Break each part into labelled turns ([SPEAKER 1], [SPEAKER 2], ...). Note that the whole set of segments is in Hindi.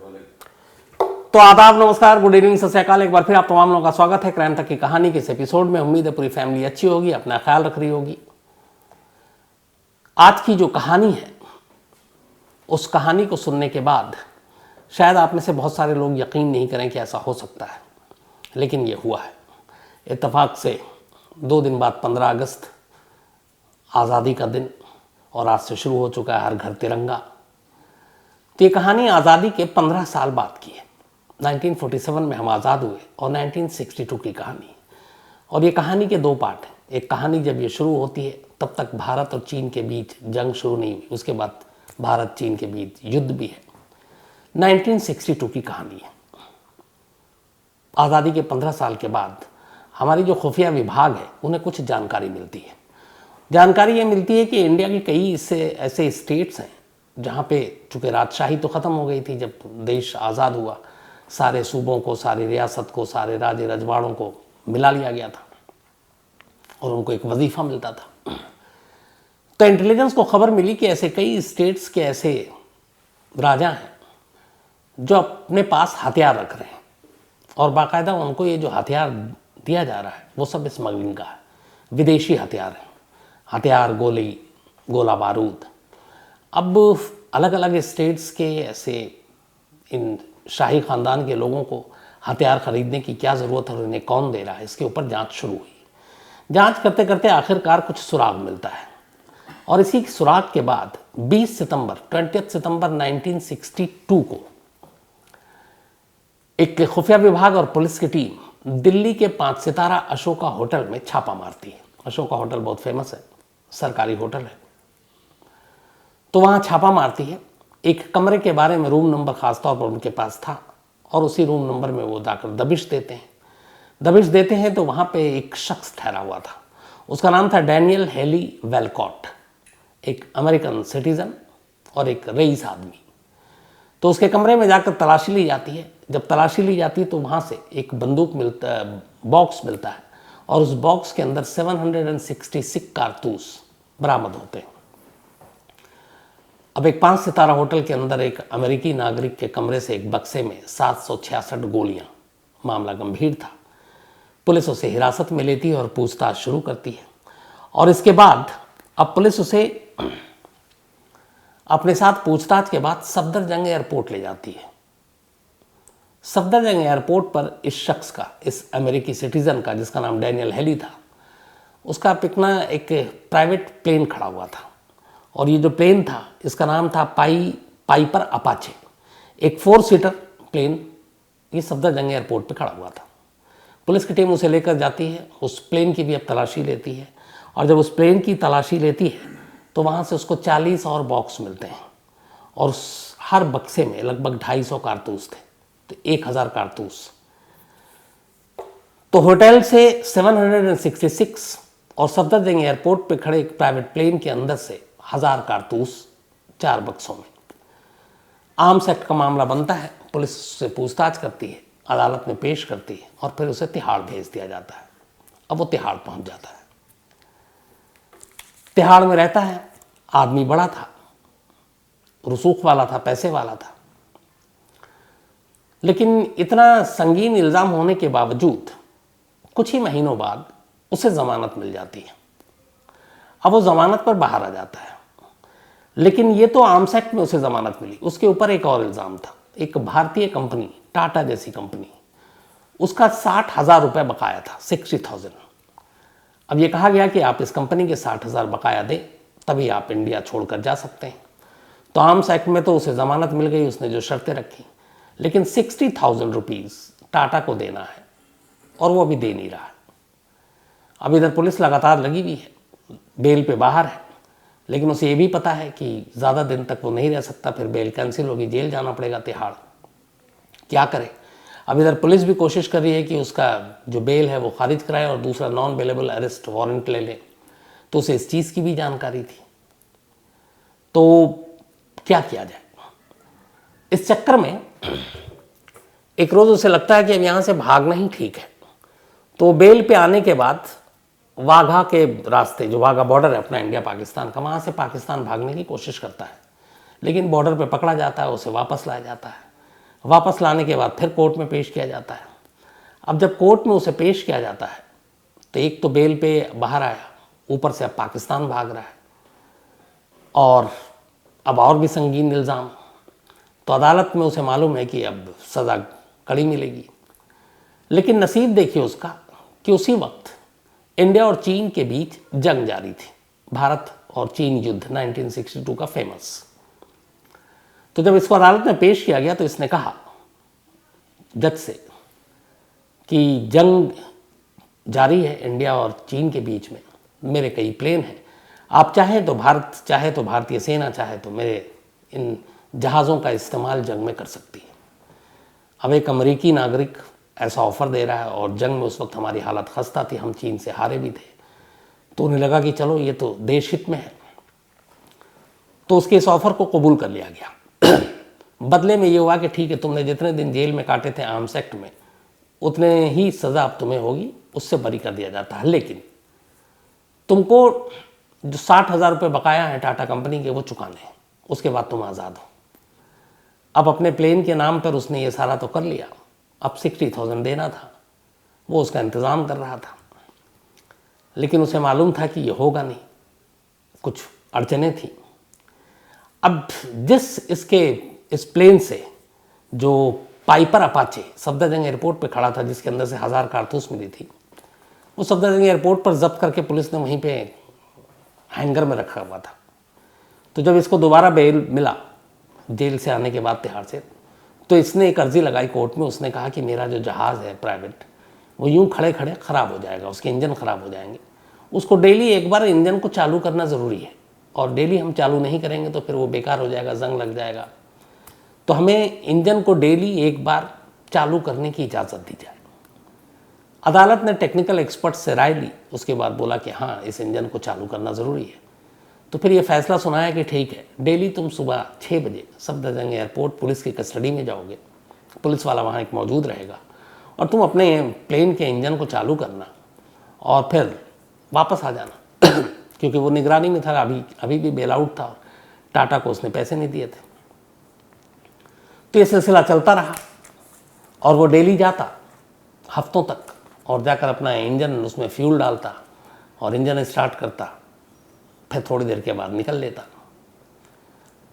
[SPEAKER 1] तो आदाब, नमस्कार, गुड इवनिंग, सत श्री अकाल। एक बार फिर आप तमाम लोगों का स्वागत है क्राइम तक की कहानी के इस एपिसोड में। उम्मीद है पूरी फैमिली अच्छी होगी, अपना ख्याल रख रही होगी। आज की जो कहानी है उस कहानी को सुनने के बाद शायद आप में से बहुत सारे लोग यकीन नहीं करें कि ऐसा हो सकता है, लेकिन ये हुआ है। इत्तेफाक से 2 दिन बाद 15 अगस्त आज़ादी का दिन, और आज से शुरू हो चुका है हर घर तिरंगा। तो ये कहानी आज़ादी के 15 साल बाद की है। 1947 में हम आज़ाद हुए और 1962 की कहानी। और ये कहानी के 2 पार्ट हैं। एक कहानी जब ये शुरू होती है तब तक भारत और चीन के बीच जंग शुरू नहीं हुई, उसके बाद भारत चीन के बीच युद्ध भी है। 1962 की कहानी है। आज़ादी के 15 साल के बाद हमारी जो खुफिया विभाग है उन्हें कुछ जानकारी मिलती है। जानकारी ये मिलती है कि इंडिया के कई ऐसे स्टेट्स हैं जहाँ पे चूँकि राजशाही तो ख़त्म हो गई थी जब देश आज़ाद हुआ, सारे सूबों को, सारी रियासत को, सारे राज्य रजवाड़ों को मिला लिया गया था और उनको एक वजीफ़ा मिलता था। तो इंटेलिजेंस को खबर मिली कि ऐसे कई स्टेट्स के ऐसे राजा हैं जो अपने पास हथियार रख रहे हैं और बाकायदा उनको ये जो हथियार दिया जा रहा है वो सब स्मगलिंग का है, विदेशी हथियार है। हथियार, गोली, गोला बारूद। अब अलग अलग स्टेट्स के ऐसे इन शाही ख़ानदान के लोगों को हथियार ख़रीदने की क्या ज़रूरत है और इन्हें कौन दे रहा है, इसके ऊपर जांच शुरू हुई। जांच करते करते आखिरकार कुछ सुराग मिलता है और इसी सुराग के बाद 20 सितंबर 1962 को एक खुफिया विभाग और पुलिस की टीम दिल्ली के 5 सितारा अशोका होटल में छापा मारती है। अशोका होटल बहुत फेमस है, सरकारी होटल है। तो वहाँ छापा मारती है। एक कमरे के बारे में रूम नंबर ख़ासतौर पर उनके पास था और उसी रूम नंबर में वो जाकर दबिश देते हैं। तो वहाँ पे एक शख्स ठहरा हुआ था, उसका नाम था डैनियल हेली वेलकॉट, एक अमेरिकन सिटीज़न और एक रईस आदमी। तो उसके कमरे में जाकर तलाशी ली जाती है। जब तलाशी ली जाती है तो वहाँ से एक बॉक्स मिलता है और उस बॉक्स के अंदर 766 कारतूस बरामद होते हैं। अब एक 5 सितारा होटल के अंदर एक अमेरिकी नागरिक के कमरे से एक बक्से में 766 गोलियां। मामला गंभीर था। पुलिस उसे हिरासत में लेती है और पूछताछ शुरू करती है। और इसके बाद अब पुलिस उसे अपने साथ पूछताछ के बाद सफदरजंग एयरपोर्ट ले जाती है। सफदरजंग एयरपोर्ट पर इस शख्स का, इस अमेरिकी सिटीज़न का जिसका नाम डैनियल हेली था, उसका पिकना एक प्राइवेट प्लेन खड़ा हुआ था। और ये जो प्लेन था इसका नाम था पाइपर अपाचे, एक 4 सीटर प्लेन। ये सफदरजंग एयरपोर्ट पे खड़ा हुआ था। पुलिस की टीम उसे लेकर जाती है, उस प्लेन की भी अब तलाशी लेती है। और जब उस प्लेन की तलाशी लेती है तो वहाँ से उसको 40 और बॉक्स मिलते हैं और हर बक्से में लगभग 250 कारतूस थे, तो 1000 कारतूस। तो होटल से 766 और सफदरजंग एयरपोर्ट पे खड़े एक प्राइवेट प्लेन के अंदर से 1000 कारतूस 4 बक्सों में। आर्म्स एक्ट का मामला बनता है। पुलिस से पूछताछ करती है, अदालत में पेश करती है और फिर उसे तिहाड़ भेज दिया जाता है। अब वो तिहाड़ पहुंच जाता है। तिहाड़ में रहता है। आदमी बड़ा था, रसूख वाला था, पैसे वाला था, लेकिन इतना संगीन इल्ज़ाम होने के बावजूद कुछ ही महीनों बाद उसे ज़मानत मिल जाती है। अब वो ज़मानत पर बाहर आ जाता है, लेकिन ये तो आर्म्स एक्ट में उसे ज़मानत मिली। उसके ऊपर एक और इल्ज़ाम था। एक भारतीय कंपनी, टाटा जैसी कंपनी, उसका 60,000 रुपये बकाया था, 60,000। अब ये कहा गया कि आप इस कंपनी के 60,000 बकाया दें तभी आप इंडिया छोड़कर जा सकते हैं। तो आर्म्स एक्ट में तो उसे ज़मानत मिल गई, उसने जो शर्तें रखी, लेकिन 60,000 रुपीज़ टाटा को देना है और वो अभी दे नहीं रहा है। अब इधर पुलिस लगातार लगी हुई है, बेल पे बाहर है, लेकिन उसे ये भी पता है कि ज़्यादा दिन तक वो नहीं रह सकता, फिर बेल कैंसिल होगी, जेल जाना पड़ेगा तिहाड़। क्या करे? अब इधर पुलिस भी कोशिश कर रही है कि उसका जो बेल है वो खारिज कराए और दूसरा नॉन बेलेबल अरेस्ट वारंट ले ले। तो उसे इस चीज़ की भी जानकारी थी। तो क्या किया जाए? इस चक्कर में एक रोज़ उसे लगता है कि अब यहाँ से भागना ही ठीक है। तो बेल पे आने के बाद वाघा के रास्ते, जो वाघा बॉर्डर है अपना इंडिया पाकिस्तान का, वहाँ से पाकिस्तान भागने की कोशिश करता है, लेकिन बॉर्डर पे पकड़ा जाता है, उसे वापस लाया जाता है। वापस लाने के बाद फिर कोर्ट में पेश किया जाता है। अब जब कोर्ट में उसे पेश किया जाता है तो एक तो बेल पे बाहर आया, ऊपर से अब पाकिस्तान भाग रहा है और अब और भी संगीन इल्ज़ाम। तो अदालत में उसे मालूम है कि अब सज़ा कड़ी मिलेगी। लेकिन नसीब देखिए उसका कि उसी वक्त इंडिया और चीन के बीच जंग जारी थी, भारत और चीन युद्ध 1962 का फेमस। तो जब इसको अदालत में पेश किया गया तो इसने कहा जज से कि जंग जारी है इंडिया और चीन के बीच में, मेरे कई प्लेन हैं, आप चाहें तो भारत, चाहे तो भारतीय सेना, चाहे तो मेरे इन जहाज़ों का इस्तेमाल जंग में कर सकती है। अब एक अमेरिकी नागरिक ऐसा ऑफ़र दे रहा है और जंग में उस वक्त हमारी हालत खस्ता थी, हम चीन से हारे भी थे, तो उन्हें लगा कि चलो ये तो देश हित में है, तो उसके इस ऑफ़र को कबूल कर लिया गया। बदले में ये हुआ कि ठीक है, तुमने जितने दिन जेल में काटे थे आर्म्स एक्ट में, उतने ही सज़ा अब तुम्हें होगी, उससे बरी कर दिया जाता है, लेकिन तुमको जो 60,000 रुपये बकाया हैं टाटा कंपनी के वो चुकाने हैं, उसके बाद तुम आज़ाद हो। अब अपने प्लेन के नाम पर उसने ये सारा तो कर लिया, अब 60,000 देना था, वो उसका इंतज़ाम कर रहा था, लेकिन उसे मालूम था कि ये होगा नहीं, कुछ अड़चनें थी। अब इस प्लेन से जो पाइपर अपाचे सफदरजंग एयरपोर्ट पे खड़ा था, जिसके अंदर से 1000 कारतूस मिली थी, वो सफदरजंग एयरपोर्ट पर जब्त करके पुलिस ने वहीं पे हैंगर में रखा हुआ था। तो जब इसको दोबारा बेल मिला जेल से आने के बाद तिहाड़ से, तो इसने एक अर्जी लगाई कोर्ट में। उसने कहा कि मेरा जो जहाज़ है प्राइवेट, वो यूं खड़े खड़े ख़राब हो जाएगा, उसके इंजन ख़राब हो जाएंगे, उसको डेली एक बार इंजन को चालू करना ज़रूरी है, और डेली हम चालू नहीं करेंगे तो फिर वो बेकार हो जाएगा, जंग लग जाएगा, तो हमें इंजन को डेली एक बार चालू करने की इजाज़त दी जाए। अदालत ने टेक्निकल एक्सपर्ट से राय ली, उसके बाद बोला कि हाँ, इस इंजन को चालू करना ज़रूरी है। तो फिर ये फैसला सुनाया कि ठीक है, डेली तुम सुबह 6 बजे सफदरजंग एयरपोर्ट पुलिस की कस्टडी में जाओगे, पुलिस वाला वहाँ एक मौजूद रहेगा, और तुम अपने प्लेन के इंजन को चालू करना और फिर वापस आ जाना क्योंकि वो निगरानी में था, अभी भी बेल आउट था, टाटा को उसने पैसे नहीं दिए थे। तो ये सिलसिला चलता रहा और वो डेली जाता हफ्तों तक और जाकर अपना इंजन उसमें फ्यूल डालता और इंजन स्टार्ट करता, फिर थोड़ी देर के बाद निकल लेता।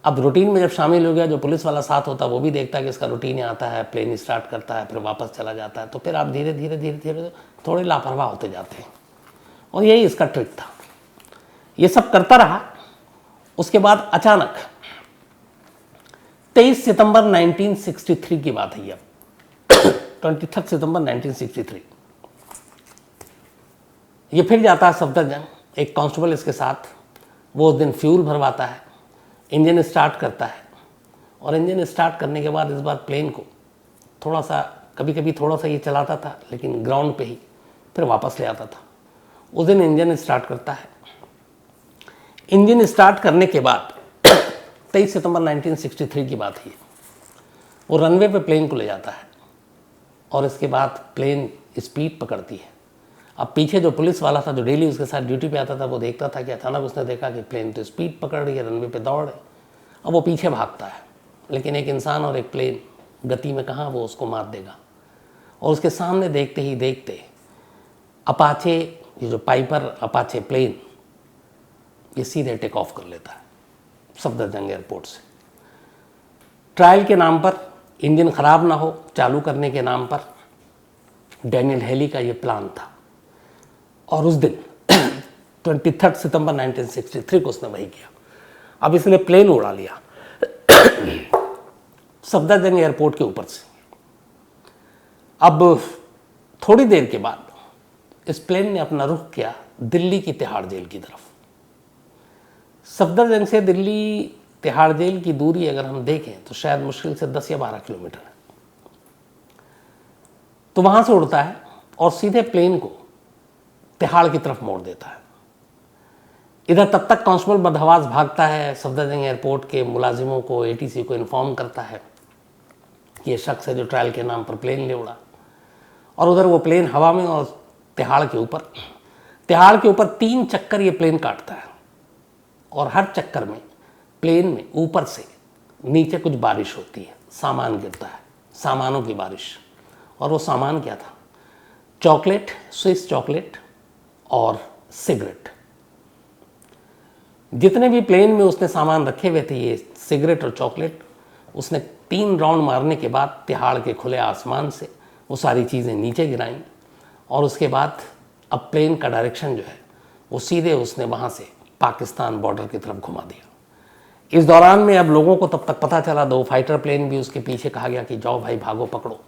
[SPEAKER 1] अब रूटीन में जब शामिल हो गया, जो पुलिस वाला साथ होता वो भी देखता है कि इसका रूटीन आता है, प्लेन स्टार्ट करता है, फिर वापस चला जाता है, तो फिर आप धीरे धीरे थोड़े लापरवाह होते जाते हैं, और यही इसका ट्रिक था। ये सब करता रहा। उसके बाद अचानक 23 सितंबर 1963 की बात है, ये 23 सितंबर 1963, ये फिर जाता है सफदरजंग, एक कांस्टेबल इसके साथ। वो उस दिन फ्यूल भरवाता है, इंजन स्टार्ट करता है, और इंजन स्टार्ट करने के बाद इस बार प्लेन को थोड़ा सा, कभी कभी थोड़ा सा ये चलाता था, लेकिन ग्राउंड पे ही फिर वापस ले आता था। उस दिन इंजन स्टार्ट करता है। इंजन स्टार्ट करने के बाद 23 सितंबर 1963 की बात है, वो रनवे पे प्लेन को ले जाता है और इसके बाद प्लेन स्पीड पकड़ती है। अब पीछे जो पुलिस वाला था, जो डेली उसके साथ ड्यूटी पे आता था, वो देखता था कि अचानक उसने देखा कि प्लेन तो स्पीड पकड़ रही है, रनवे पे दौड़ है। अब वो पीछे भागता है, लेकिन एक इंसान और एक प्लेन गति में कहाँ वो उसको मार देगा। और उसके सामने देखते ही देखते अपाचे, ये जो पाइपर अपाचे प्लेन, ये सीधे टेक ऑफ कर लेता है सफदरजंग एयरपोर्ट से। ट्रायल के नाम पर, इंजन ख़राब ना हो चालू करने के नाम पर, डैनियल हेली का ये प्लान था। और उस दिन 23 सितंबर 1963 को उसने वही किया। अब इसने प्लेन उड़ा लिया सफदरजंग एयरपोर्ट के ऊपर से। अब थोड़ी देर के बाद इस प्लेन ने अपना रुख किया दिल्ली की तिहाड़ जेल की तरफ। सफदरजंग से दिल्ली तिहाड़ जेल की दूरी अगर हम देखें तो शायद मुश्किल से 10 या 12 किलोमीटर है। तो वहां से उड़ता है और सीधे प्लेन को तिहाड़ की तरफ मोड़ देता है। इधर तब तक कांस्टेबल बदहवास भागता है, सफदरजंग एयरपोर्ट के मुलाजिमों को, एटीसी को इन्फॉर्म करता है कि ये शख्स है जो ट्रायल के नाम पर प्लेन ले उड़ा। और उधर वो प्लेन हवा में और तिहाड़ के ऊपर 3 चक्कर ये प्लेन काटता है, और हर चक्कर में प्लेन में ऊपर से नीचे कुछ बारिश होती है, सामान गिरता है, सामानों की बारिश। और वो सामान क्या था? चॉकलेट, स्विस चॉकलेट और सिगरेट। जितने भी प्लेन में उसने सामान रखे हुए थे, ये सिगरेट और चॉकलेट, उसने 3 राउंड मारने के बाद तिहाड़ के खुले आसमान से वो सारी चीज़ें नीचे गिराईं। और उसके बाद अब प्लेन का डायरेक्शन जो है वो सीधे उसने वहाँ से पाकिस्तान बॉर्डर की तरफ घुमा दिया। इस दौरान में अब लोगों को तब तक पता चला, 2 फाइटर प्लेन भी उसके पीछे, कहा गया कि जाओ भाई भागो पकड़ो,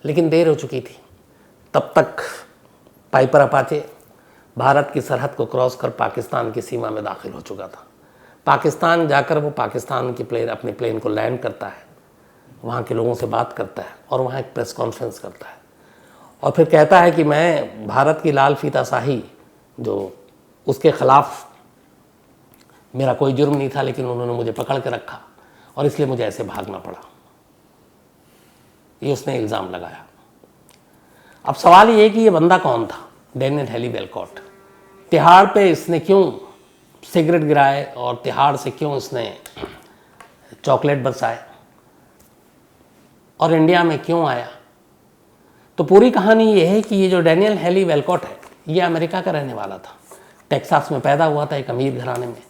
[SPEAKER 1] लेकिन देर हो चुकी थी। तब तक पाइपर अपाचे भारत की सरहद को क्रॉस कर पाकिस्तान की सीमा में दाखिल हो चुका था। पाकिस्तान जाकर वो पाकिस्तान की प्लेन, अपने प्लेन को लैंड करता है, वहाँ के लोगों से बात करता है और वहाँ एक प्रेस कॉन्फ्रेंस करता है और फिर कहता है कि मैं भारत की लाल फीताशाही, जो उसके ख़िलाफ़ मेरा कोई जुर्म नहीं था, लेकिन उन्होंने मुझे पकड़ के रखा और इसलिए मुझे ऐसे भागना पड़ा। ये उसने इल्ज़ाम लगाया। अब सवाल ये कि ये बंदा कौन था? Daniel heli Walcott. तिहाड़ पे इसने क्यों सिगरेट गिराए और तिहाड़ से क्यों इसने चॉकलेट बरसाए और इंडिया में क्यों आया? तो पूरी कहानी ये है कि ये जो डैनियल हेली वेलकॉट है, ये अमेरिका का रहने वाला था। टेक्सास में पैदा हुआ था, एक अमीर घराने में।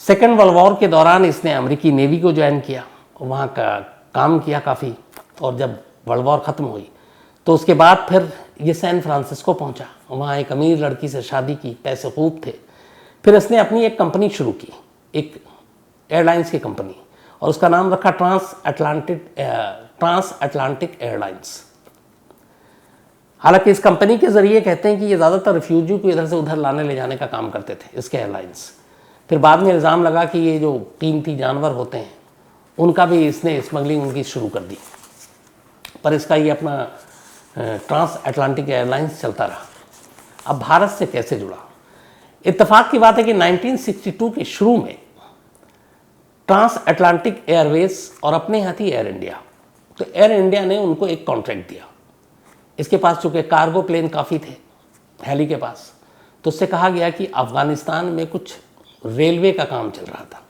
[SPEAKER 1] सेकेंड वर्ल्ड वॉर के दौरान इसने अमेरिकी नेवी को ज्वाइन किया, वहाँ का काम किया काफ़ी। और जब वर्ल्ड वॉर ख़त्म हुई तो उसके बाद फिर ये सैन फ्रांसिस्को पहुँचा, वहाँ एक अमीर लड़की से शादी की, पैसे खूब थे। फिर इसने अपनी एक कंपनी शुरू की, एक एयरलाइंस की कंपनी, और उसका नाम रखा ट्रांस अटलांटिक एयरलाइंस। हालांकि इस कंपनी के ज़रिए कहते हैं कि ये ज़्यादातर रिफ्यूजी को इधर से उधर लाने ले जाने का काम करते थे, इसके एयरलाइंस। फिर बाद में इल्ज़ाम लगा कि ये जो कीमती जानवर होते हैं उनका भी इसने स्मगलिंग उनकी शुरू कर दी, पर इसका ये अपना ट्रांस अटलांटिक एयरलाइंस चलता रहा। अब भारत से कैसे जुड़ा? इत्तेफाक की बात है कि 1962 के शुरू में ट्रांस अटलांटिक एयरवेज और अपने यहाँ थी एयर इंडिया। तो एयर इंडिया ने उनको एक कॉन्ट्रैक्ट दिया। इसके पास चूँकि कार्गो प्लेन काफ़ी थे हेली के पास, तो उससे कहा गया कि अफ़गानिस्तान में कुछ रेलवे का काम चल रहा था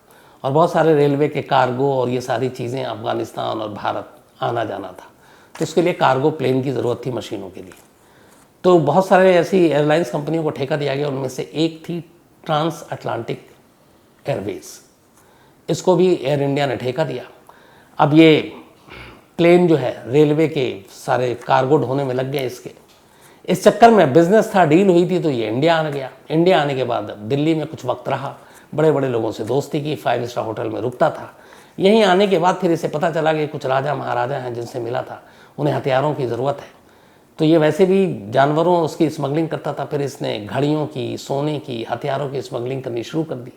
[SPEAKER 1] और बहुत सारे रेलवे के कार्गो और ये सारी चीज़ें अफ़गानिस्तान और भारत आना जाना था, तो उसके लिए कार्गो प्लेन की ज़रूरत थी मशीनों के लिए। तो बहुत सारे ऐसी एयरलाइंस कंपनियों को ठेका दिया गया, उनमें से एक थी ट्रांस अटलांटिक एयरवेज। इसको भी एयर इंडिया ने ठेका दिया। अब ये प्लेन जो है रेलवे के सारे कार्गो ढोने में लग गए इसके। इस चक्कर में बिजनेस था, डील हुई थी, तो ये इंडिया आ गया। इंडिया आने के बाद दिल्ली में कुछ वक्त रहा, बड़े बड़े लोगों से दोस्ती की, 5 स्टार होटल में रुकता था। यहीं आने के बाद फिर इसे पता चला कि कुछ राजा महाराजा हैं जिनसे मिला था, उन्हें हथियारों की ज़रूरत है। तो ये वैसे भी जानवरों उसकी स्मगलिंग करता था। फिर इसने घड़ियों की, सोने की, हथियारों की स्मगलिंग करनी शुरू कर दी।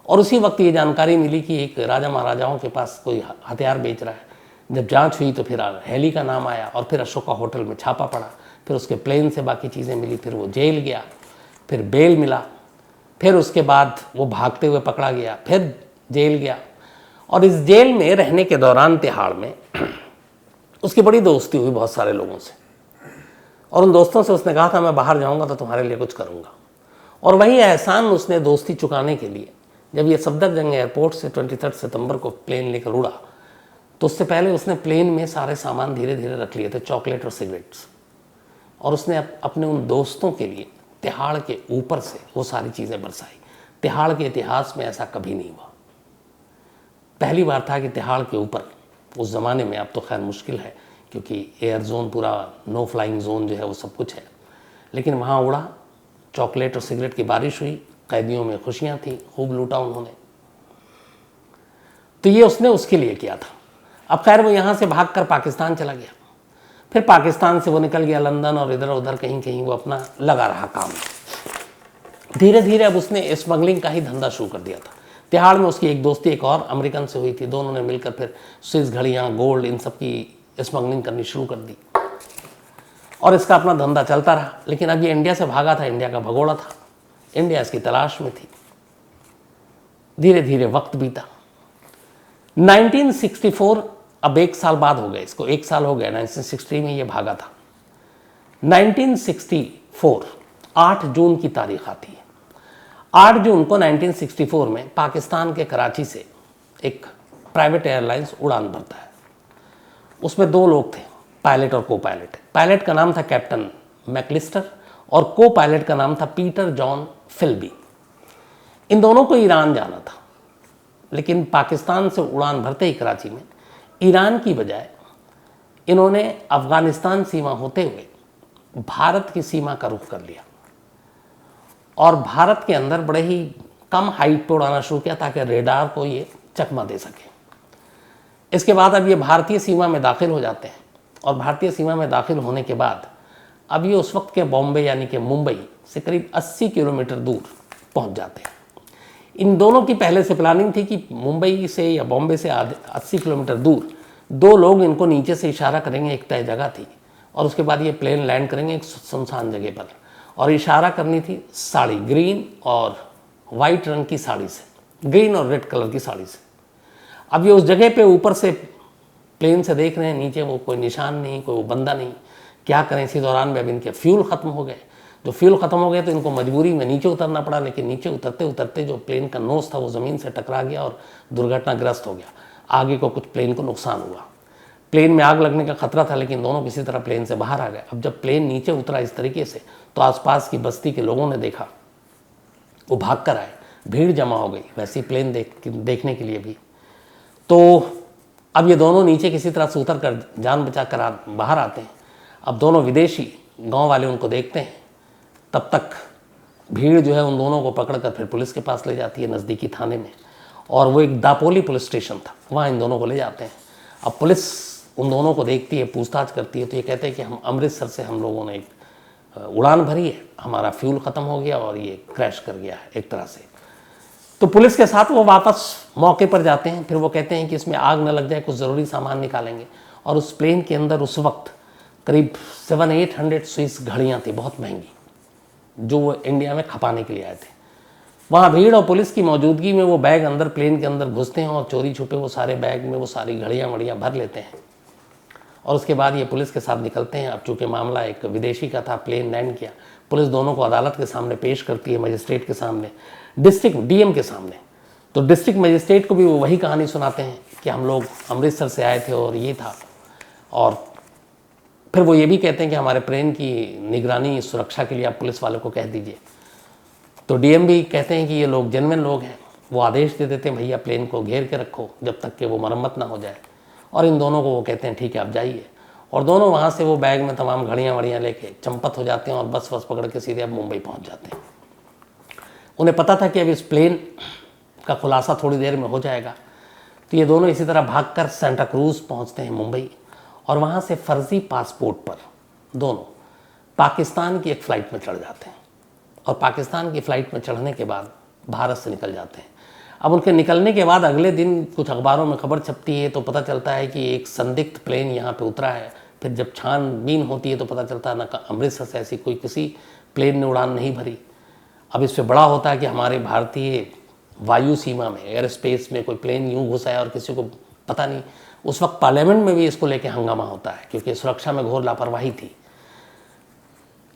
[SPEAKER 1] और उसी वक्त ये जानकारी मिली कि एक राजा महाराजाओं के पास कोई हथियार बेच रहा है। जब जांच हुई तो फिर हेली का नाम आया और फिर अशोका होटल में छापा पड़ा। फिर उसके प्लेन से बाकी चीज़ें मिली, फिर वो जेल गया, फिर बेल मिला, फिर उसके बाद वो भागते हुए पकड़ा गया, फिर जेल गया। और इस जेल में रहने के दौरान तिहाड़ में उसकी बड़ी दोस्ती हुई बहुत सारे लोगों से, और उन दोस्तों से उसने कहा था मैं बाहर जाऊंगा तो तुम्हारे लिए कुछ करूंगा। और वही एहसान उसने दोस्ती चुकाने के लिए, जब ये सफदरजंग एयरपोर्ट से 23 सितंबर को प्लेन लेकर उड़ा, तो उससे पहले उसने प्लेन में सारे सामान धीरे धीरे रख लिए थे, चॉकलेट और सिगरेट्स। और उसने अपने उन दोस्तों के लिए तिहाड़ के ऊपर से वो सारी चीज़ें बरसाई। तिहाड़ के इतिहास में ऐसा कभी नहीं हुआ, पहली बार था कि तिहाड़ के ऊपर, उस ज़माने में, अब तो खैर मुश्किल है क्योंकि एयर जोन पूरा नो फ्लाइंग जोन जो है वो सब कुछ है, लेकिन वहाँ उड़ा, चॉकलेट और सिगरेट की बारिश हुई, कैदियों में खुशियाँ थी, खूब लूटा उन्होंने। तो ये उसने उसके लिए किया था। अब खैर वो यहाँ से भागकर पाकिस्तान चला गया, फिर पाकिस्तान से वो निकल गया लंदन और इधर उधर कहीं कहीं वो अपना लगा रहा काम। धीरे धीरे अब उसने स्मगलिंग का ही धंधा शुरू कर दिया था। तिहाड़ में उसकी एक दोस्ती एक और अमेरिकन से हुई थी, दोनों ने मिलकर फिर स्विस घड़ियाँ, गोल्ड, इन सब की स्मगलिंग करनी शुरू कर दी और इसका अपना धंधा चलता रहा। लेकिन अब ये इंडिया से भागा था, इंडिया का भगोड़ा था, इंडिया इसकी तलाश में थी। धीरे धीरे वक्त बीता। 1964, अब 1 साल बाद हो गए इसको, 1 साल हो गया, 1960 में ये भागा था। 1964 8 जून की तारीख आती है। 8 जून को 1964 में पाकिस्तान के कराची से एक प्राइवेट एयरलाइंस उड़ान भरता है उसमें 2 लोग थे, पायलट और को पायलट। पायलट का नाम था कैप्टन मैकलिस्टर और को पायलट का नाम था पीटर जॉन फिल्बी। इन दोनों को ईरान जाना था, लेकिन पाकिस्तान से उड़ान भरते ही कराची में ईरान की बजाय इन्होंने अफगानिस्तान सीमा होते हुए भारत की सीमा का रुख कर लिया और भारत के अंदर बड़े ही कम हाइट पर उड़ाना शुरू किया ताकि रेडार को ये चकमा दे सके। इसके बाद अब ये भारतीय सीमा में दाखिल हो जाते हैं और भारतीय सीमा में दाखिल होने के बाद अब ये उस वक्त के बॉम्बे यानी कि मुंबई से करीब 80 किलोमीटर दूर पहुंच जाते हैं। इन दोनों की पहले से प्लानिंग थी कि मुंबई से या बॉम्बे से 80 किलोमीटर दूर 2 लोग इनको नीचे से इशारा करेंगे, एक तय जगह थी, और उसके बाद ये प्लेन लैंड करेंगे एक सुनसान जगह पर, और इशारा करनी थी साड़ी, ग्रीन और वाइट रंग की साड़ी से, ग्रीन और रेड कलर की साड़ी से। अब ये उस जगह पे ऊपर से प्लेन से देख रहे हैं, नीचे वो कोई निशान नहीं, कोई वो बंदा नहीं, क्या करें। इसी दौरान में अब इनके फ्यूल ख़त्म हो गए। जो फ्यूल ख़त्म हो गए तो इनको मजबूरी में नीचे उतरना पड़ा, लेकिन नीचे उतरते उतरते जो प्लेन का नोज था वो ज़मीन से टकरा गया और दुर्घटनाग्रस्त हो गया। आगे को कुछ प्लेन को नुकसान हुआ। प्लेन में आग लगने का खतरा था, लेकिन दोनों किसी तरह प्लेन से बाहर आ गए। अब जब प्लेन नीचे उतरा इस तरीके से तो आसपास की बस्ती के लोगों ने देखा, वो भाग कर आए, भीड़ जमा हो गई वैसे ही प्लेन देखने के लिए भी। तो अब ये दोनों नीचे किसी तरह से उतर कर जान बचा कर बाहर आते हैं। अब दोनों विदेशी गांव वाले उनको देखते हैं, तब तक भीड़ जो है उन दोनों को पकड़कर फिर पुलिस के पास ले जाती है नज़दीकी थाने में, और वो एक दापोली पुलिस स्टेशन था, वहाँ इन दोनों को ले जाते हैं। अब पुलिस उन दोनों को देखती है, पूछताछ करती है, तो ये कहते हैं कि हम अमृतसर से हम लोगों ने एक उड़ान भरी है, हमारा फ्यूल ख़त्म हो गया और ये क्रैश कर गया है एक तरह से। तो पुलिस के साथ वो वापस मौके पर जाते हैं। फिर वो कहते हैं कि इसमें आग न लग जाए, कुछ ज़रूरी सामान निकालेंगे। और उस प्लेन के अंदर उस वक्त करीब 700-800 स्विस घड़ियाँ थी, बहुत महंगी, जो वो इंडिया में खपाने के लिए आए थे। वहाँ भीड़ और पुलिस की मौजूदगी में वो बैग अंदर प्लेन के अंदर घुसते हैं और चोरी छुपे वो सारे बैग में वो सारी घड़ियाँ वड़ियाँ भर लेते हैं, और उसके बाद ये पुलिस के साथ निकलते हैं। अब चूँकि मामला एक विदेशी का था, प्लेन लैंड किया, पुलिस दोनों को अदालत के सामने पेश करती है, मजिस्ट्रेट के सामने, डिस्ट्रिक्ट डीएम के सामने। तो डिस्ट्रिक्ट मजिस्ट्रेट को भी वो वही कहानी सुनाते हैं कि हम लोग अमृतसर से आए थे और ये था, और फिर वो ये भी कहते हैं कि हमारे प्लेन की निगरानी सुरक्षा के लिए आप पुलिस वालों को कह दीजिए। तो डीएम भी कहते हैं कि ये लोग जेन्युइन लोग हैं, वो आदेश दे देते हैं भैया प्लेन को घेर के रखो जब तक कि वो मरम्मत ना हो जाए, और इन दोनों को वो कहते हैं ठीक है आप जाइए। और दोनों वहाँ से वो बैग में तमाम घड़ियाँ वड़ियाँ लेके चंपत हो जाते हैं और बस पकड़ के सीधे अब मुंबई पहुँच जाते हैं। उन्हें पता था कि अब इस प्लेन का खुलासा थोड़ी देर में हो जाएगा, तो ये दोनों इसी तरह भागकर सेंटा क्रूज पहुँचते हैं मुंबई, और वहाँ से फर्जी पासपोर्ट पर दोनों पाकिस्तान की एक फ़्लाइट में चढ़ जाते हैं, और पाकिस्तान की फ़्लाइट में चढ़ने के बाद भारत से निकल जाते हैं। अब उनके निकलने के बाद अगले दिन कुछ अखबारों में खबर छपती है, तो पता चलता है कि एक संदिग्ध प्लेन यहाँ पे उतरा है। फिर जब छानबीन होती है तो पता चलता है ना अमृतसर से ऐसी कोई किसी प्लेन ने उड़ान नहीं भरी। अब इससे बड़ा होता है कि हमारे भारतीय वायु सीमा में, एयर स्पेस में कोई प्लेन यूँ घुसा है और किसी को पता नहीं। उस वक्त पार्लियामेंट में भी इसको लेके हंगामा होता है, क्योंकि सुरक्षा में घोर लापरवाही थी।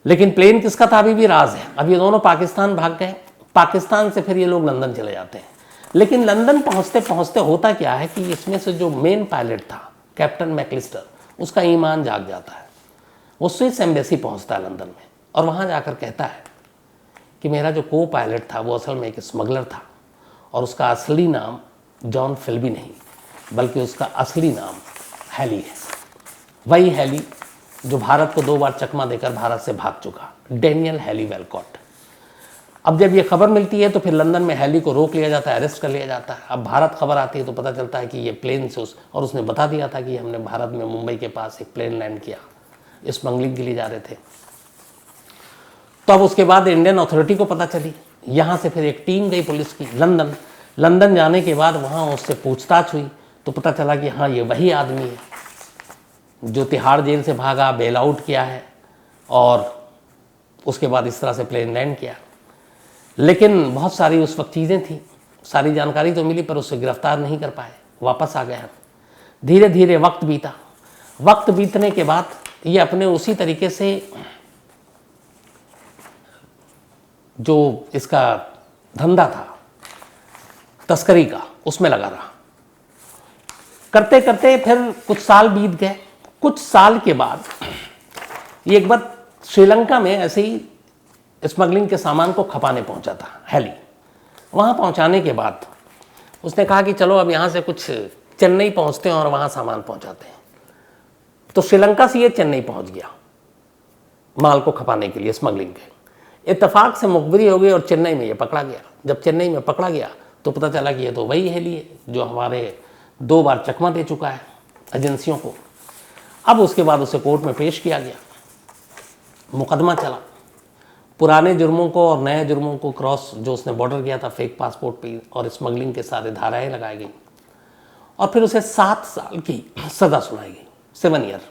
[SPEAKER 1] लेकिन प्लेन किसका था अभी भी राज है। अब ये दोनों पाकिस्तान भाग गए, पाकिस्तान से फिर ये लोग लंदन चले जाते हैं। लेकिन लंदन पहुंचते पहुंचते होता क्या है कि इसमें से जो मेन पायलट था कैप्टन मैकलिस्टर, उसका ईमान जाग जाता है। वो स्विस एम्बेसी पहुंचता है लंदन में, और वहां जाकर कहता है कि मेरा जो को पायलट था वो असल में एक स्मगलर था, और उसका असली नाम जॉन फिल्बी नहीं बल्कि उसका असली नाम हैली है। वही हैली जो भारत को 2 बार चकमा देकर भारत से भाग चुका, डेनियल हैली वेलकॉट। अब जब ये खबर मिलती है तो फिर लंदन में हैली को रोक लिया जाता है, अरेस्ट कर लिया जाता है। अब भारत खबर आती है तो पता चलता है कि ये प्लेन से और उसने बता दिया था कि हमने भारत में मुंबई के पास एक प्लेन लैंड किया, स्मगलिंग के लिए जा रहे थे। तो अब उसके बाद इंडियन अथॉरिटी को पता चली, यहाँ से फिर एक टीम गई पुलिस की लंदन जाने के बाद वहाँ उससे पूछताछ हुई तो पता चला कि हाँ ये वही आदमी है जो तिहाड़ जेल से भागा, बेल आउट किया है, और उसके बाद इस तरह से प्लेन लैंड किया। लेकिन बहुत सारी उस वक्त चीज़ें थी, सारी जानकारी तो मिली पर उससे गिरफ्तार नहीं कर पाए, वापस आ गए। धीरे धीरे वक्त बीता। वक्त बीतने के बाद ये अपने उसी तरीके से जो इसका धंधा था तस्करी का, उसमें लगा रहा। करते करते फिर कुछ साल बीत गए। कुछ साल के बाद ये एक बार श्रीलंका में ऐसे ही स्मगलिंग के सामान को खपाने पहुंचा था हेली। वहां पहुंचाने के बाद उसने कहा कि चलो अब यहां से कुछ चेन्नई पहुंचते हैं और वहां सामान पहुंचाते हैं। तो श्रीलंका से ये चेन्नई पहुंच गया माल को खपाने के लिए, स्मगलिंग के। इत्तेफाक से मुखबिरी हो गई और चेन्नई में ये पकड़ा गया। जब चेन्नई में पकड़ा गया तो पता चला कि ये तो वही हेली है जो हमारे 2 बार चकमा दे चुका है एजेंसियों को। अब उसके बाद उसे कोर्ट में पेश किया गया, मुकदमा चला। पुराने जुर्मों को और नए जुर्मों को क्रॉस जो उसने बॉर्डर किया था फेक पासपोर्ट पे और स्मगलिंग के सारे धाराएं लगाई गई और फिर उसे 7 साल की सज़ा सुनाई गई, 7 ईयर।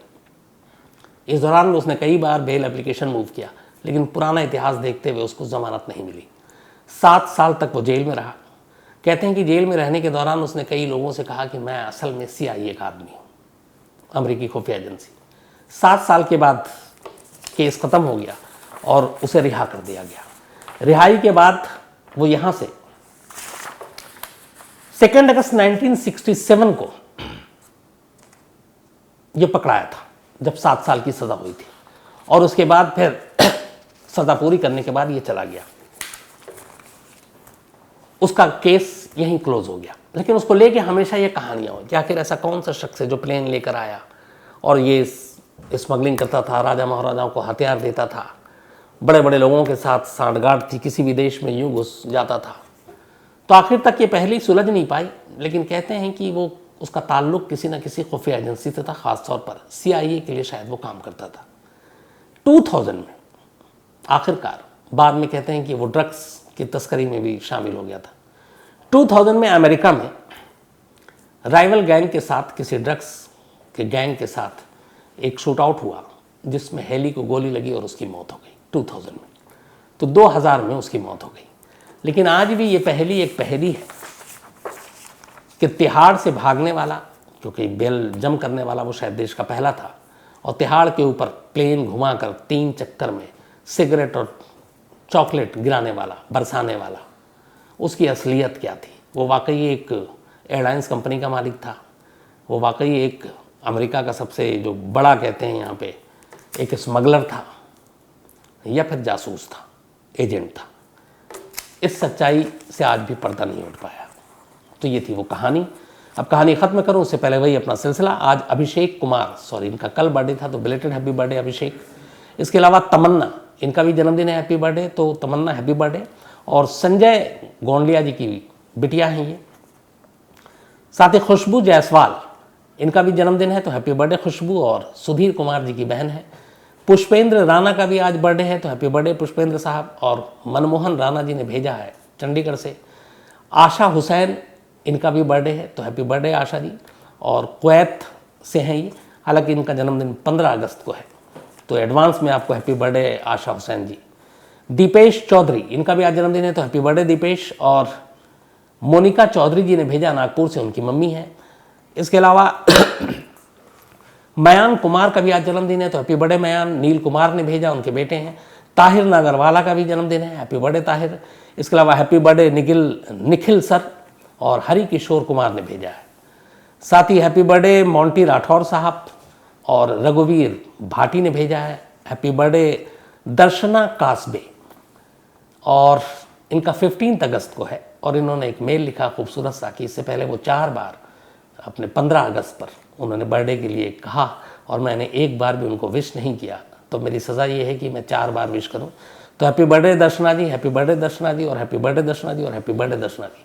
[SPEAKER 1] इस दौरान उसने कई बार बेल एप्लीकेशन मूव किया, लेकिन पुराना इतिहास देखते हुए उसको जमानत नहीं मिली। 7 साल तक वो जेल में रहा। कहते हैं कि जेल में रहने के दौरान उसने कई लोगों से कहा कि मैं असल में CIA का आदमी हूँ, अमेरिकी खुफिया एजेंसी। 7 साल के बाद केस खत्म हो गया और उसे रिहा कर दिया गया। रिहाई के बाद वो यहाँ से 2 अगस्त 1967 को ये पकड़ाया था, जब 7 साल की सज़ा हुई थी। और उसके बाद फिर सज़ा पूरी करने के बाद ये चला गया। उसका केस यहीं क्लोज हो गया। लेकिन उसको लेके हमेशा ये कहानियाँ हो कि आखिर ऐसा कौन सा शख्स है जो प्लेन लेकर आया और ये स्मगलिंग करता था, राजा महाराजाओं को हथियार देता था, बड़े बड़े लोगों के साथ सांठगांठ थी, किसी भी देश में यूं घुस जाता था। तो आखिर तक ये पहले सुलझ नहीं पाई। लेकिन कहते हैं कि वो उसका ताल्लुक किसी न किसी खुफिया एजेंसी से था, ख़ासतौर पर CIA के लिए शायद वो काम करता था। 2000 में आखिरकार, बाद में कहते हैं कि वो ड्रग्स की तस्करी में भी शामिल हो गया था। 2000 में अमेरिका में राइवल गैंग के साथ, किसी ड्रग्स के गैंग के साथ एक शूट आउट हुआ जिसमें हेली को गोली लगी और उसकी मौत हो गई 2000 में। तो 2000 में उसकी मौत हो गई। लेकिन आज भी ये पहेली एक पहेली है कि तिहाड़ से भागने वाला, क्योंकि बेल जम करने वाला वो शायद देश का पहला था, और तिहाड़ के ऊपर प्लेन घुमाकर 3 चक्कर में सिगरेट और चॉकलेट गिराने वाला, बरसाने वाला, उसकी असलियत क्या थी। वो वाकई एक एयरलाइंस कंपनी का मालिक था, वो वाकई एक अमेरिका का सबसे जो बड़ा कहते हैं यहाँ पे एक स्मगलर था, या फिर जासूस था, एजेंट था। इस सच्चाई से आज भी पर्दा नहीं उठ पाया। तो ये थी वो कहानी। अब कहानी ख़त्म करूँ उससे पहले वही अपना सिलसिला। आज अभिषेक कुमार, सॉरी इनका कल बर्थडे था, तो बिलेटेड हैप्पी बर्थडे अभिषेक। इसके अलावा तमन्ना, इनका भी जन्मदिन है, हैप्पी बर्थडे। तो तमन्ना हैप्पी बर्थडे। और संजय गोंडलिया जी की बिटिया हैं ये। साथ ही खुशबू जायसवाल, इनका भी जन्मदिन है, तो हैप्पी बर्थडे खुशबू। और सुधीर कुमार जी की बहन है। पुष्पेंद्र राणा का भी आज बर्थडे है, तो हैप्पी बर्थडे पुष्पेंद्र साहब। और मनमोहन राणा जी ने भेजा है चंडीगढ़ से। आशा हुसैन, इनका भी बर्थडे है, तो हैप्पी बर्थडे आशा जी। और कुवैत से हैं ये, हालांकि इनका जन्मदिन 15 अगस्त को है, तो एडवांस में आपको हैप्पी बर्थडे आशा हुसैन जी। दीपेश चौधरी, इनका भी आज जन्मदिन है, तो हैप्पी बर्थडे दीपेश। और मोनिका चौधरी जी ने भेजा, नागपुर से, उनकी मम्मी है। इसके अलावा मयान कुमार का भी आज जन्मदिन है, तो हैप्पी बर्थडे मयान। नील कुमार ने भेजा, उनके बेटे हैं। ताहिर नागरवाला का भी जन्मदिन है, हैप्पी बर्थडे ताहिर। इसके अलावा हैप्पी बर्थडे निखिल सर और हरि किशोर कुमार ने भेजा है। साथ ही हैप्पी बर्थडे मोंटी राठौर साहब और रघुवीर भाटी ने भेजा है। हैप्पी बर्थडे दर्शना कासबे, और इनका 15 अगस्त को है। और इन्होंने एक मेल लिखा खूबसूरत सा कि इससे पहले वो 4 बार अपने 15 अगस्त पर उन्होंने बर्थडे के लिए कहा और मैंने एक बार भी उनको विश नहीं किया, तो मेरी सज़ा ये है कि मैं 4 बार विश करूं। तो हैप्पी बर्थडे दर्शना जी, हैप्पी बर्थडे दर्शना जी, और हैप्पी बर्थडे दर्शना जी, और हैप्पी बर्थडे दर्शना जी।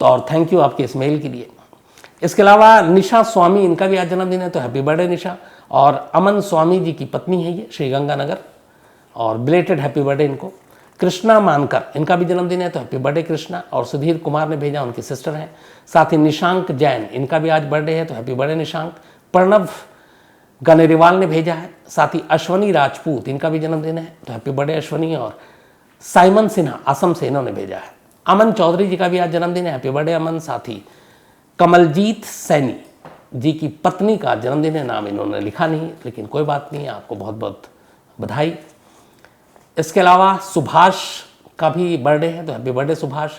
[SPEAKER 1] तो और थैंक यू आपके इस मेल के लिए। इसके अलावा निशा स्वामी, इनका भी आज जन्मदिन है, तो हैप्पी बर्थडे निशा। और अमन स्वामी जी की पत्नी है ये, श्रीगंगानगर, और बिलेटेड हैप्पी बर्थडे इनको। कृष्णा मानकर, इनका भी जन्मदिन है, तो हैप्पी बर्थडे कृष्णा। और सुधीर कुमार ने भेजा, उनकी सिस्टर हैं। साथ ही निशांक जैन, इनका भी आज बर्थडे है, तो हैप्पी बर्थडे निशांक। प्रणव गनेरिवाल ने भेजा है। साथ ही अश्वनी राजपूत, इनका भी जन्मदिन है, तो हैप्पी बर्थडे अश्वनी। और साइमन सिन्हा असम से, इन्होंने भेजा है। अमन चौधरी जी का भी आज जन्मदिन है, हैप्पी बर्थडे अमन। साथ ही कमलजीत सैनी जी की पत्नी का जन्मदिन है, नाम इन्होंने लिखा नहीं, लेकिन कोई बात नहीं, आपको बहुत बहुत बधाई। इसके अलावा सुभाष का भी बर्थडे है, तो हैप्पी बर्थडे सुभाष।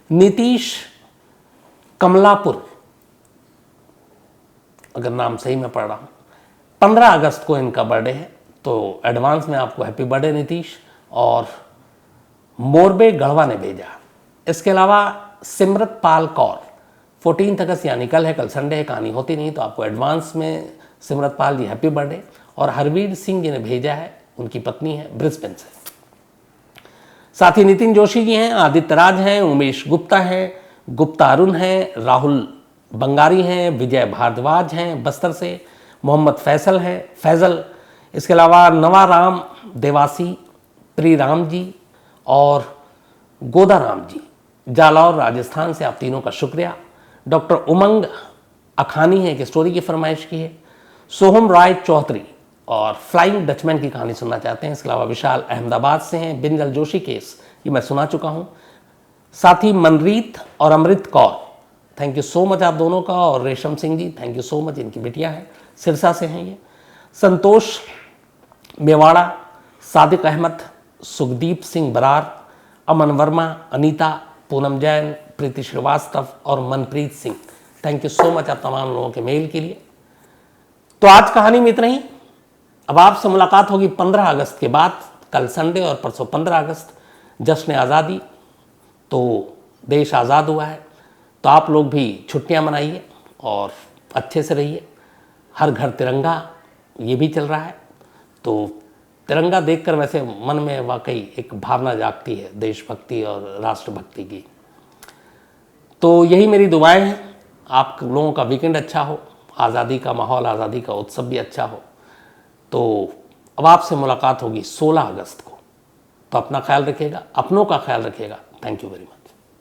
[SPEAKER 1] नीतीश कमलापुर, अगर नाम सही मैं पढ़ रहा हूँ। 15 अगस्त को इनका बर्थडे है, तो एडवांस में आपको हैप्पी बर्थडे नीतीश। और मोरबे गढ़वा ने भेजा। इसके अलावा सिमरत पाल कौर 14 अगस्त यानी कल है, कल संडे है, कहानी होती नहीं, तो आपको एडवांस में सिमरत पाल जी हैप्पी बर्थडे। और हरवीर सिंह जी ने भेजा है, उनकी पत्नी है ब्रिस्बेन से। साथ ही नितिन जोशी जी हैं, आदित्य राज हैं, उमेश गुप्ता हैं, गुप्ता अरुण हैं, राहुल बंगारी हैं, विजय भारद्वाज हैं बस्तर से, मोहम्मद फैजल। इसके अलावा नवाराम देवासी, प्रीराम जी और गोदाराम जी जालौर राजस्थान से, आप तीनों का शुक्रिया। डॉक्टर उमंग अखानी है, एक स्टोरी की फरमाइश की है। सोहम राय चौधरी और फ्लाइंग डचमैन की कहानी सुनना चाहते हैं। इसके अलावा विशाल अहमदाबाद से हैं, बिंजल जोशी केस ये मैं सुना चुका हूँ। साथ ही मनरीत और Amrit Kaur, thank you so much आप दोनों का। और Resham Singh ji, thank you so much, इनकी बिटिया है, सिरसा से हैं ये। संतोष मेवाड़ा, सादिक अहमद, सुखदीप सिंह बरार, अमन वर्मा, अनीता, पूनम जैन, प्रीति श्रीवास्तव और Manpreet Singh, thank you so much आप तमाम लोगों के मेल के लिए। तो आज कहानी में इतना ही। अब आपसे मुलाकात होगी 15 अगस्त के बाद, कल संडे और परसों 15 अगस्त जश्न आज़ादी। तो देश आज़ाद हुआ है, तो आप लोग भी छुट्टियां मनाइए और अच्छे से रहिए। हर घर तिरंगा ये भी चल रहा है, तो तिरंगा देखकर वैसे मन में वाकई एक भावना जागती है देशभक्ति और राष्ट्रभक्ति की। तो यही मेरी दुआएं हैं, आप लोगों का वीकेंड अच्छा हो, आज़ादी का माहौल, आज़ादी का उत्सव भी अच्छा हो। तो अब आपसे मुलाकात होगी 16 अगस्त को। तो अपना ख्याल रखिएगा, अपनों का ख्याल रखिएगा। Thank you very much.